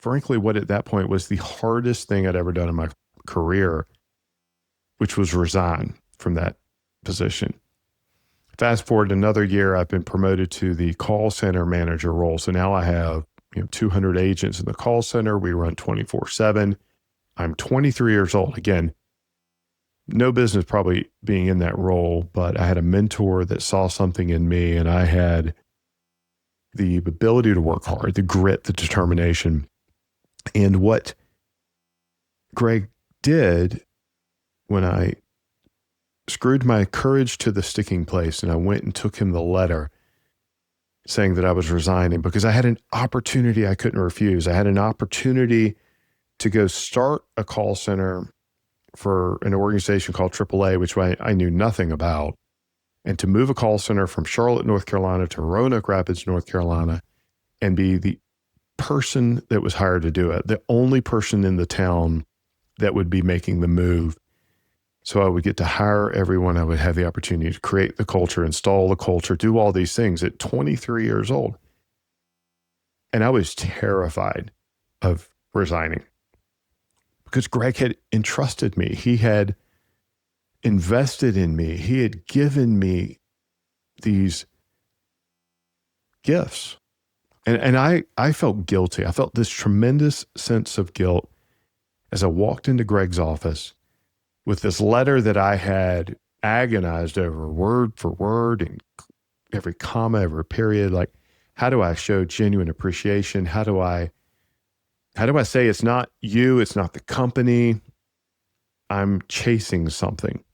frankly, what at that point was the hardest thing I'd ever done in my career, which was resign from that position. Fast forward another year, I've been promoted to the call center manager role. So now I have 200 agents in the call center. We run 24/7. I'm 23 years old. Again, no business probably being in that role, but I had a mentor that saw something in me, and I had the ability to work hard, the grit, the determination. And what Greg did when I screwed my courage to the sticking place and I went and took him the letter saying that I was resigning because I had an opportunity I couldn't refuse. I had an opportunity to go start a call center for an organization called AAA, which I knew nothing about, and to move a call center from Charlotte, North Carolina to Roanoke Rapids, North Carolina, and be the person that was hired to do it, the only person in the town that would be making the move. So I would get to hire everyone. I would have the opportunity to create the culture, install the culture, do all these things at 23 years old. And I was terrified of resigning because Greg had entrusted me. He had invested in me. He had given me these gifts. And I felt guilty. I felt this tremendous sense of guilt as I walked into Greg's office with this letter that I had agonized over word for word and every comma, every period. Like, how do I show genuine appreciation? How do I say it's not you, it's not the company? I'm chasing something.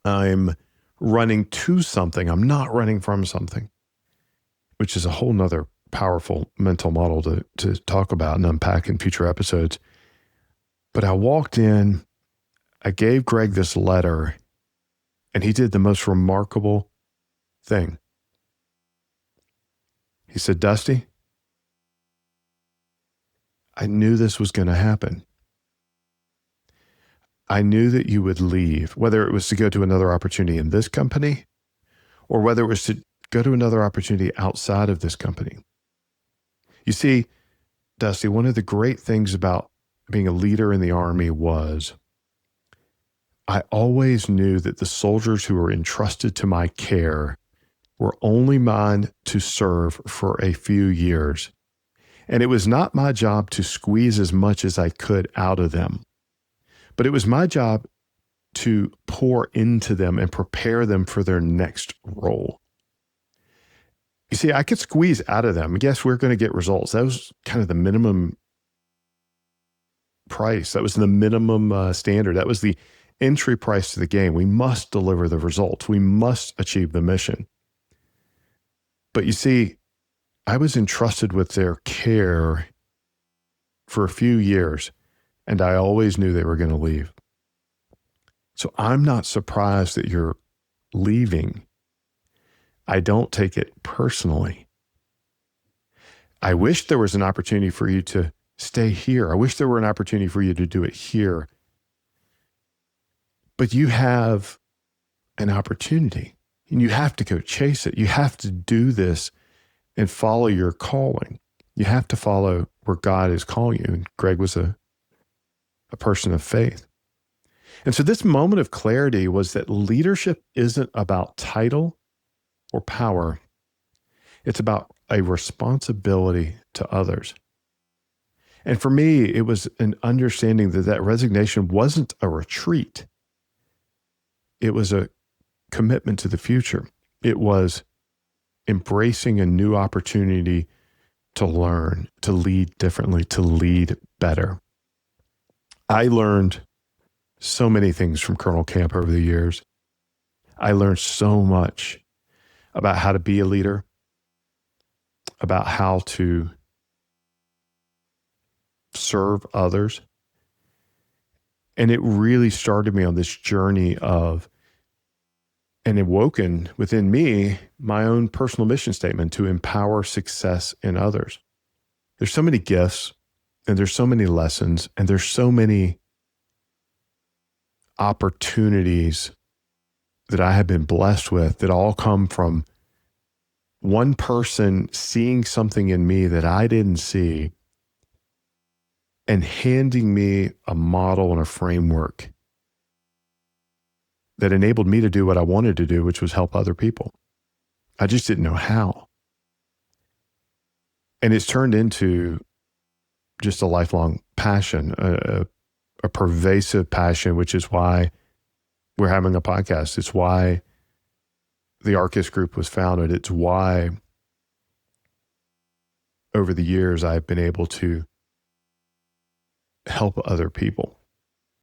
I'm running to something. I'm not running from something, which is a whole nother powerful mental model to talk about and unpack in future episodes. But I walked in, I gave Greg this letter, and he did the most remarkable thing. He said, "Dusty, I knew this was going to happen. I knew that you would leave, whether it was to go to another opportunity in this company or whether it was to go to another opportunity outside of this company." You see, Dusty, one of the great things about being a leader in the Army was I always knew that the soldiers who were entrusted to my care were only mine to serve for a few years. And it was not my job to squeeze as much as I could out of them, but it was my job to pour into them and prepare them for their next role. You see, I could squeeze out of them. Yes, we're going to get results. That was kind of the minimum price. That was the minimum standard. That was the entry price to the game. We must deliver the results. We must achieve the mission. But you see, I was entrusted with their care for a few years, and I always knew they were going to leave. So I'm not surprised that you're leaving. I don't take it personally. I wish there was an opportunity for you to stay here. I wish there were an opportunity for you to do it here. But you have an opportunity, and you have to go chase it. You have to do this and follow your calling. You have to follow where God is calling you. And Greg was a person of faith. And so this moment of clarity was that leadership isn't about title or power. It's about a responsibility to others. And for me, it was an understanding that resignation wasn't a retreat. It was a commitment to the future. It was embracing a new opportunity to learn, to lead differently, to lead better. I learned so many things from Colonel Camp over the years. I learned so much about how to be a leader, about how to serve others. And it really started me on this journey of, and awoken within me, my own personal mission statement to empower success in others. There's so many gifts, and there's so many lessons, and there's so many opportunities that I have been blessed with that all come from one person seeing something in me that I didn't see and handing me a model and a framework that enabled me to do what I wanted to do, which was help other people. I just didn't know how. And it's turned into just a lifelong passion, a pervasive passion, which is why we're having a podcast. It's why the Arcus Group was founded. It's why over the years I've been able to help other people.